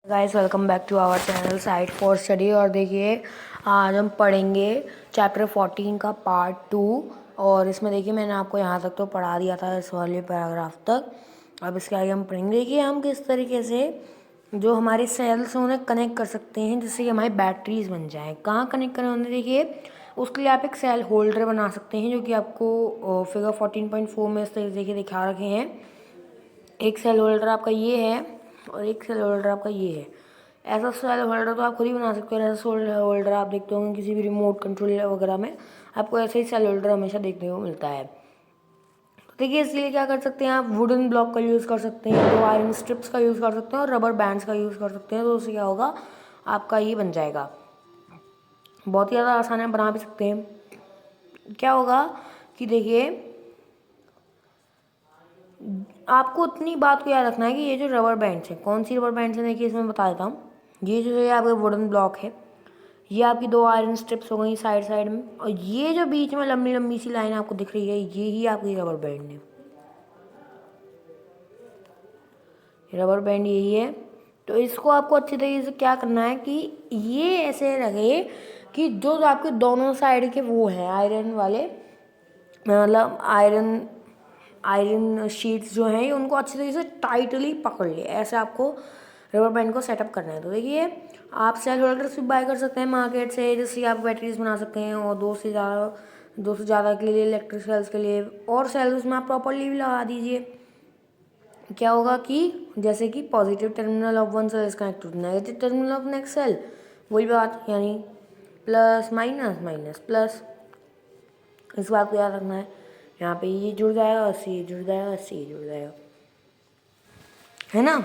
Guys welcome back to our channel site for study. और देखिए आज हम पढ़ेंगे चैप्टर 14 का पार्ट 2। और इसमें देखिए मैंने आपको यहाँ तक तो पढ़ा दिया था, इस वाले पैराग्राफ तक। अब इसके आगे हम पढ़ेंगे। देखिए हम किस तरीके से जो हमारे सेल्स हैं उन्हें कनेक्ट कर सकते हैं जिससे कि हमारी बैटरीज बन जाएँ। कहाँ कनेक्ट करें उन्हें, देखिए उसके लिए आप एक सेल होल्डर बना सकते हैं जो कि आपको फिगर 14.4 में इस तरीके से दिखा रखे हैं। एक सेल होल्डर आपका ये है और एक सेल होल्डर आपका ये है। ऐसा सेल होल्डर तो आप खुद ही बना सकते हो। ऐसा सेल होल्डर आप देखते होंगे किसी भी रिमोट कंट्रोल वगैरह में, आपको ऐसे ही सेल होल्डर हमेशा देखने को मिलता है। तो देखिए इसलिए क्या कर सकते हैं, आप वुडन ब्लॉक का यूज़ कर सकते हैं, 2 आयरन स्ट्रिप्स का यूज़ कर सकते हैं और रबर बैंड्स का यूज़ कर सकते हैं। तो उससे क्या होगा, आपका ये बन जाएगा। बहुत ही ज़्यादा आसान है, बना भी सकते हैं। क्या होगा कि देखिए आपको उतनी बात को याद रखना है कि ये जो रबर बैंड्स हैं, कौन सी रबर बैंड्स हैं, देखिए इसमें बता देता हूँ। ये जो है आपका वुडन ब्लॉक है, ये आपकी 2 आयरन स्ट्रिप्स हो गई साइड साइड में, और ये जो बीच में लंबी लंबी सी लाइन आपको दिख रही है ये ही आपकी रबर बैंड है। रबर बैंड यही है। तो इसको आपको अच्छी तरीके से क्या करना है कि ये ऐसे रखे कि जो आपके दोनों साइड के वो हैं आयरन वाले, मतलब आयरन शीट्स जो हैं, ये उनको अच्छी तरीके से टाइटली पकड़ ले। ऐसे आपको रबर बैंड को सेटअप करना है। तो देखिए आप सेल होल्डर्स भी बाय कर सकते हैं मार्केट से, जिससे आप बैटरीज बना सकते हैं। और दो से ज़्यादा के लिए इलेक्ट्रिक सेल्स के लिए और सेल्स उसमें आप प्रॉपरली भी लगा दीजिए। क्या होगा कि जैसे कि positive terminal of one cell is connect to negative terminal of next cell, वही बात, यानी प्लस माइनस माइनस प्लस। इस बात को याद रखना है। यहाँ पे ये जुड़ जाएगा और सी जुड़ जाएगा, सी जुड़ जाएगा, है ना।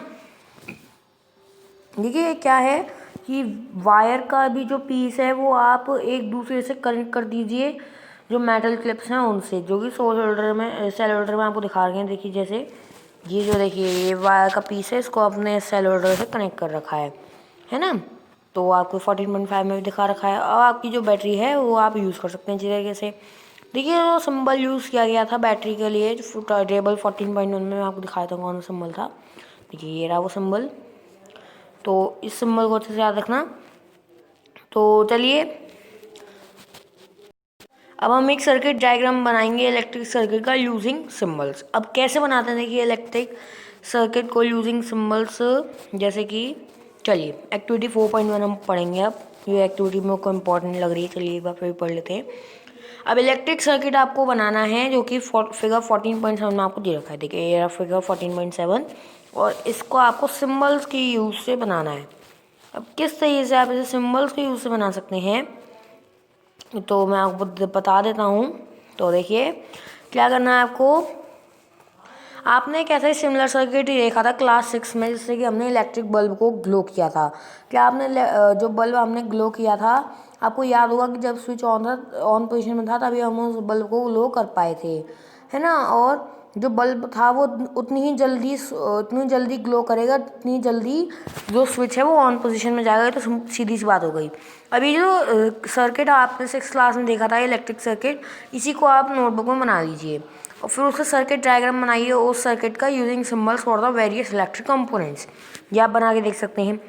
देखिए क्या है कि वायर का भी जो पीस है वो आप एक दूसरे से कनेक्ट कर दीजिए, जो मेटल क्लिप्स हैं उनसे, जो कि सेल होल्डर में आपको दिखा रहे हैं। देखिए जैसे ये जो देखिए ये वायर का पीस है, इसको अपने सेल होल्डर से कनेक्ट कर रखा है ना। तो आपको 14.5 में भी दिखा रखा है। अब आपकी जो बैटरी है वो आप यूज़ कर सकते हैं इसी तरीके से। देखिए जो सिंबल यूज़ किया गया था बैटरी के लिए, जो टेबल 14.1 में आपको दिखाया था कौन सा सिंबल था। देखिए ये रहा वो सिंबल। तो इस सिंबल को अच्छे से याद रखना। तो चलिए अब हम एक सर्किट डायग्राम बनाएंगे इलेक्ट्रिक सर्किट का यूजिंग सिंबल्स। अब कैसे बनाते हैं देखिए इलेक्ट्रिक सर्किट को यूजिंग सिंबल्स, जैसे कि चलिए एक्टिविटी 4.1 हम पढ़ेंगे। अब ये एक्टिविटी मेरे को इम्पोर्टेंट लग रही है, चलिए एक बार फिर पढ़ लेते हैं। अब इलेक्ट्रिक सर्किट आपको बनाना है जो कि फिगर 14.7 में आपको दे रखा है। देखिए ये फिगर 14.7 और इसको आपको सिंबल्स के यूज़ से बनाना है। अब किस तरीके से आप इसे सिंबल्स के यूज़ से बना सकते हैं तो मैं आपको बता देता हूँ। तो देखिए क्या करना है आपको, आपने एक ऐसा ही सिमिलर सर्किट ही देखा था क्लास 6 में, जिससे कि हमने इलेक्ट्रिक बल्ब को ग्लो किया था। क्या आपने जो बल्ब हमने ग्लो किया था, आपको याद होगा कि जब स्विच ऑन पोजीशन में था तभी हम उस बल्ब को ग्लो कर पाए थे, है ना। और जो बल्ब था वो उतनी जल्दी ग्लो करेगा जितनी जल्दी जो स्विच है वो ऑन पोजीशन में जाएगा। तो सीधी सी बात हो गई। अभी जो सर्किट आपने 6 क्लास में देखा था इलेक्ट्रिक सर्किट, इसी को आप नोटबुक में बना लीजिए और फिर उसका सर्किट डायग्राम बनाइए उस सर्किट का using symbols for the various electric components. ये आप बना के देख सकते हैं।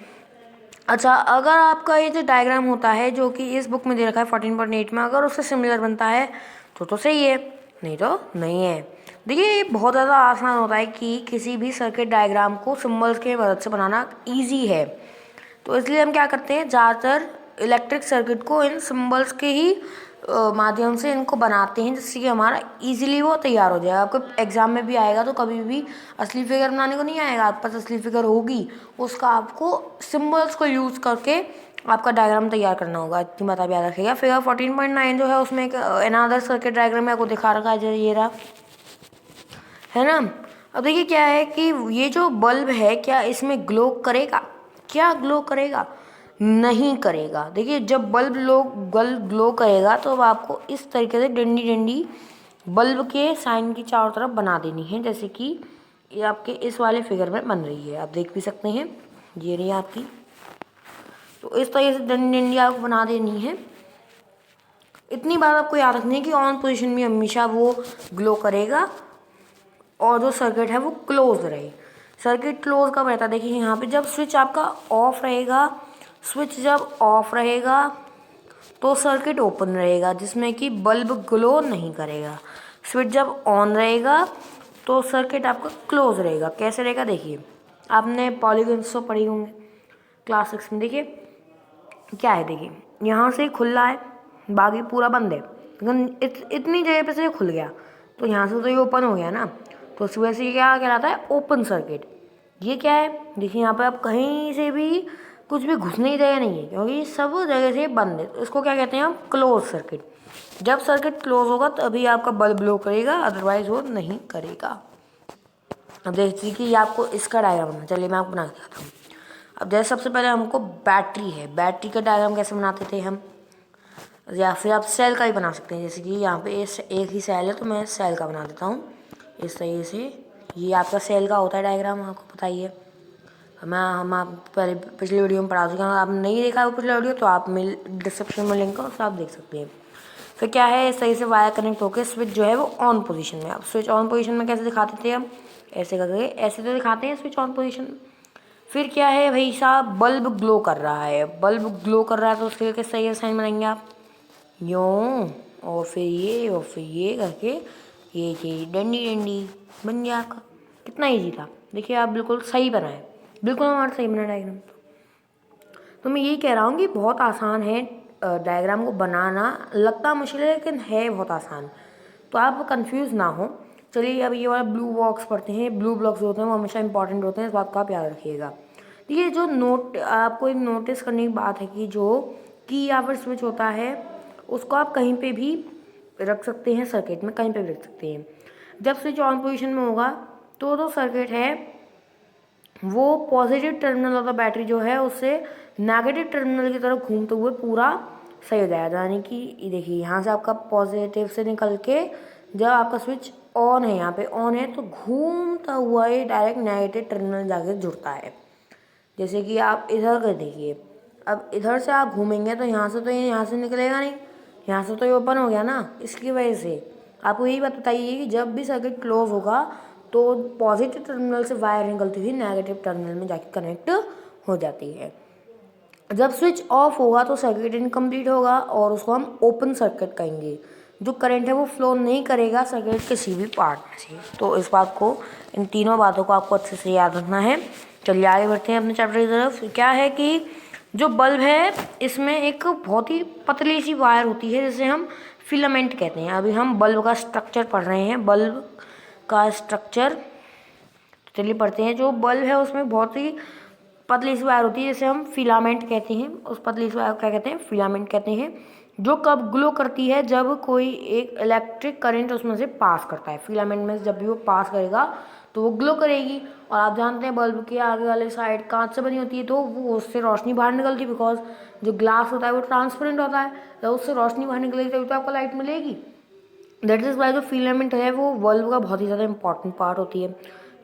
अच्छा, अगर आपका ये जो डायग्राम होता है जो कि इस बुक में दे रखा है 14.8 में, अगर उससे सिमिलर बनता है तो सही है, नहीं तो नहीं है। देखिए ये बहुत ज़्यादा आसान होता है कि किसी भी सर्किट डायग्राम को सिंबल्स की मदद से बनाना ईजी है। तो इसलिए हम क्या करते हैं, ज़्यादातर इलेक्ट्रिक सर्किट को इन सिंबल्स के ही माध्यम से इनको बनाते हैं, जिससे कि हमारा इजीली वो तैयार हो जाएगा। आपको एग्जाम में भी आएगा तो कभी भी असली फिगर बनाने को नहीं आएगा, आपके पास असली फिगर होगी, उसका आपको सिंबल्स को यूज़ करके आपका डायग्राम तैयार करना होगा। इतनी बात आप याद रखिएगा। फिगर 14.9 जो है उसमें एक अनदर सर्किट डायग्राम आपको दिखा रखा है, जैसे ये रहा, है ना। अब देखिए क्या है कि ये जो बल्ब है क्या इसमें ग्लो करेगा, क्या ग्लो करेगा, नहीं करेगा। देखिए जब बल्ब ग्लो करेगा तो अब आपको इस तरीके से डंडी डंडी बल्ब के साइन की चारों तरफ बना देनी है, जैसे कि ये आपके इस वाले फिगर में बन रही है, आप देख भी सकते हैं, ये रही आपकी। तो इस तरीके से डंडी डंडी आपको बना देनी है। इतनी बात आपको याद रखनी है कि ऑन पोजिशन में हमेशा वो ग्लो करेगा और जो सर्किट है वो क्लोज रहे। सर्किट क्लोज कब रहता है, देखिए यहाँ पे जब स्विच आपका ऑफ रहेगा, स्विच जब ऑफ रहेगा तो सर्किट ओपन रहेगा जिसमें कि बल्ब ग्लो नहीं करेगा। स्विच जब ऑन रहेगा तो सर्किट आपका क्लोज रहेगा। कैसे रहेगा, देखिए आपने पॉलीगन्स तो पढ़ी होंगे क्लास 6 में। देखिए क्या है, देखिए यहाँ से खुला है, बाकी पूरा बंद है, लेकिन इतनी जगह पे से ये खुल गया तो यहाँ से तो ये ओपन हो गया ना, तो इस वजह से क्या कहलाता है, ओपन सर्किट। ये क्या है, देखिए यहाँ पे आप कहीं से भी कुछ भी घुसने की जगह नहीं है क्योंकि सब जगह से बंद है, तो इसको क्या कहते हैं हम, क्लोज सर्किट। जब सर्किट क्लोज होगा तभी आपका बल्ब ब्लो करेगा, अदरवाइज वो नहीं करेगा। अब देखिए कि ये आपको इसका डायग्राम है, चलिए मैं आपको बना के दिखाता हूँ। अब जैसे सबसे पहले हमको बैटरी है, बैटरी का डायग्राम कैसे बनाते थे हम, या फिर आप सेल का ही बना सकते हैं। जैसे कि यहाँ पे एक ही सेल है तो मैं सेल का बना देता हूँ इस तरीके से। ये आपका सेल का होता है डायग्राम, आपको पता ही है। हम आप पहले पिछले वीडियो में पढ़ा चुके हैं, आप नहीं देखा वो पिछला वीडियो तो आप डिस्क्रिप्शन में लिंक है उससे आप देख सकते हैं। फिर क्या है, सही से वायर कनेक्ट होकर स्विच जो है वो ऑन पोजीशन में। अब स्विच ऑन पोजीशन में कैसे दिखाते थे हम, ऐसे करके, ऐसे तो दिखाते हैं स्विच ऑन पोजीशन। फिर क्या है भाई साहब, बल्ब ग्लो कर रहा है, बल्ब ग्लो कर रहा है तो उसके किस सही साइन बनाएंगे आप, यूँ, और फिर ये करके ये चीज़ डंडी डंडी बन गया आपका। कितना ईजी था, देखिए आप बिल्कुल सही बनाए, बिल्कुल हमारा सही बना डायग्राम। तो मैं यही कह रहा हूँ कि बहुत आसान है डायग्राम को बनाना, लगता मुश्किल है लेकिन है बहुत आसान, तो आप कंफ्यूज ना हो। चलिए अब ये वाला ब्लू बॉक्स पढ़ते हैं। ब्लू ब्लॉक्स होते हैं वो हमेशा इंपॉर्टेंट होते हैं, इस बात का आप याद रखिएगा। ये जो आपको एक नोटिस करने की बात है कि जो की या फिर स्विच होता है उसको आप कहीं पे भी रख सकते हैं, सर्किट में कहीं पे भी रख सकते हैं। जब स्विच ऑन पोजीशन में होगा तो सर्किट है वो positive terminal of the battery जो है उससे नेगेटिव टर्मिनल की तरफ घूमते हुए पूरा सही हो जाएगा। यानी कि देखिए यहाँ से आपका पॉजिटिव से निकल के जब आपका स्विच ऑन है, यहाँ पे ऑन है, तो घूमता हुआ ये डायरेक्ट नेगेटिव टर्मिनल जाके जुड़ता है। जैसे कि आप इधर कर देखिए, अब इधर से आप घूमेंगे तो यहाँ से तो ये यहाँ से निकलेगा नहीं, यहाँ से तो ये ओपन हो गया ना। इसकी वजह से आपको यही बात बताइए कि जब भी सर्किट क्लोज होगा तो पॉजिटिव टर्मिनल से वायर निकलती हुई नेगेटिव टर्मिनल में जाके कनेक्ट हो जाती है। जब स्विच ऑफ होगा तो सर्किट इनकम्प्लीट होगा और उसको हम ओपन सर्किट कहेंगे। जो करंट है वो फ्लो नहीं करेगा सर्किट किसी भी पार्ट में से। तो इस बात को, इन तीनों बातों को आपको अच्छे से याद रखना है। चलिए आगे बढ़ते हैं अपने चैप्टर की तरफ। क्या है कि जो बल्ब है इसमें एक बहुत ही पतली सी वायर होती है जिसे हम फिलामेंट कहते हैं। अभी हम बल्ब का स्ट्रक्चर पढ़ रहे हैं, बल्ब का स्ट्रक्चर। चलिए पढ़ते हैं। जो बल्ब है उसमें बहुत ही पतली सी वायर होती है जिसे हम फिलामेंट कहते हैं। उस पतली सी वायर को क्या कहते हैं, फिलामेंट कहते हैं। जो कब ग्लो करती है, जब कोई एक इलेक्ट्रिक करंट उसमें से पास करता है। फिलामेंट में से जब भी वो पास करेगा तो वो ग्लो करेगी। और आप जानते हैं बल्ब के आगे वाले साइड कांच से बनी होती है तो वो उससे रोशनी बाहर निकलती है, बिकॉज जो ग्लास होता है वो ट्रांसपेरेंट होता है, तो उससे रोशनी बाहर निकलेगी तभी तो आपको लाइट मिलेगी। दैट इज़ वाई जो फिलामेंट है वो बल्ब का बहुत ही ज़्यादा इंपॉर्टेंट पार्ट होती है।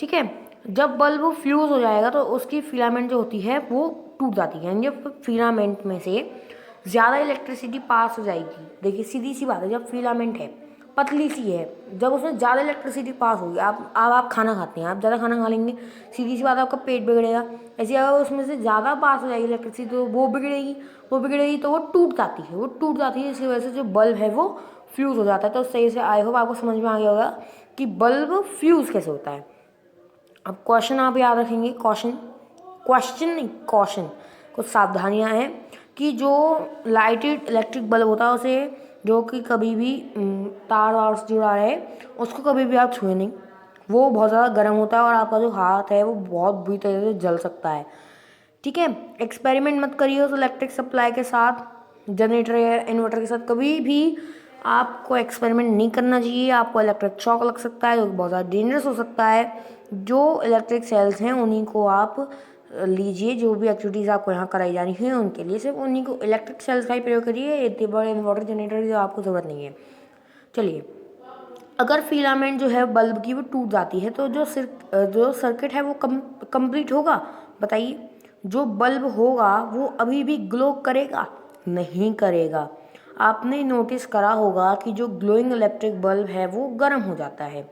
ठीक है, जब बल्ब फ्यूज़ हो जाएगा तो उसकी फिलामेंट जो होती है वो टूट जाती है, यानी जब फिलामेंट में से ज़्यादा इलेक्ट्रिसिटी पास हो जाएगी। देखिए सीधी सी बात है, जब फिलामेंट है पतली सी है, जब उसमें ज़्यादा इलेक्ट्रिसिटी पास होगी, आप खाना खाते हैं, आप ज़्यादा खाना खा लेंगे, सीधी सी बात है आपका पेट बिगड़ेगा। ऐसे अगर उसमें से ज़्यादा पास हो जाएगी इलेक्ट्रिसिटी तो वो बिगड़ेगी तो वो टूट जाती है, इसकी वजह से जो बल्ब है वो फ्यूज़ हो जाता है। तो सही से आई होप आपको समझ में आ गया होगा कि बल्ब फ्यूज़ कैसे होता है। अब क्वेश्चन आप याद रखेंगे, क्वेश्चन नहीं कॉशन, कुछ सावधानियां हैं कि जो लाइटेड इलेक्ट्रिक बल्ब होता है उसे, जो कि कभी भी तार वार से जुड़ा रहे, उसको कभी भी आप छुए नहीं। वो बहुत ज़्यादा गर्म होता है और आपका जो हाथ है वो बहुत बुरी तरह से जल सकता है। ठीक है, एक्सपेरिमेंट मत करिए उस इलेक्ट्रिक सप्लाई के साथ, जनरेटर या इन्वर्टर के साथ कभी भी आपको एक्सपेरिमेंट नहीं करना चाहिए। आपको इलेक्ट्रिक शॉक लग सकता है जो कि बहुत ज़्यादा डेंजरस हो सकता है। जो इलेक्ट्रिक सेल्स हैं उन्हीं को आप लीजिए, जो भी एक्टिविटीज़ आपको यहाँ कराई जानी है उनके लिए सिर्फ उन्हीं को इलेक्ट्रिक सेल्स का ही प्रयोग करिए। इतने बड़े इन्वर्टर जनरेटर की आपको ज़रूरत नहीं है। चलिए, अगर फिलामेंट जो है बल्ब की वो टूट जाती है तो जो सर्किट है वो कंप्लीट होगा, बताइए। जो बल्ब होगा वो अभी भी ग्लो करेगा, नहीं करेगा। आपने नोटिस करा होगा कि जो ग्लोइंग इलेक्ट्रिक बल्ब है वो गर्म हो जाता है।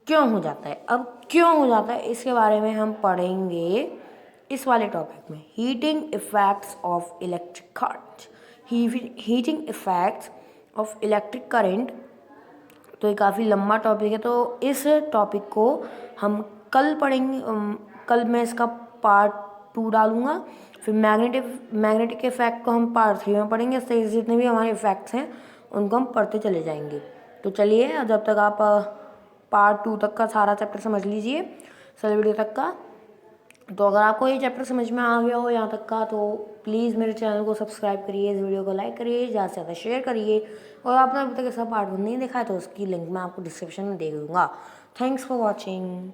क्यों हो जाता है। अब क्यों हो जाता है इसके बारे में हम पढ़ेंगे इस वाले टॉपिक में, heating effects of electric current. Heating effects of electric current, तो ये काफ़ी लंबा टॉपिक है, तो इस टॉपिक को हम कल पढ़ेंगे। कल मैं इसका पार्ट 2 डालूंगा। फिर मैग्नेटिक इफेक्ट को हम पार्ट 3 में पढ़ेंगे। इस तरीके से जितने भी हमारे इफेक्ट्स हैं उनको हम पढ़ते चले जाएंगे। तो चलिए, जब तक आप पार्ट 2 तक का सारा चैप्टर समझ लीजिए, सारे वीडियो तक का। तो अगर आपको ये चैप्टर समझ में आ गया हो यहाँ तक का, तो प्लीज़ मेरे चैनल को सब्सक्राइब करिए, इस वीडियो को लाइक करिए, ज़्यादा से ज़्यादा शेयर करिए, और आपने अभी तक ऐसा पार्ट 1 नहीं देखा है तो उसकी लिंक मैं आपको डिस्क्रिप्शन में दे दूँगा। Thanks for watching.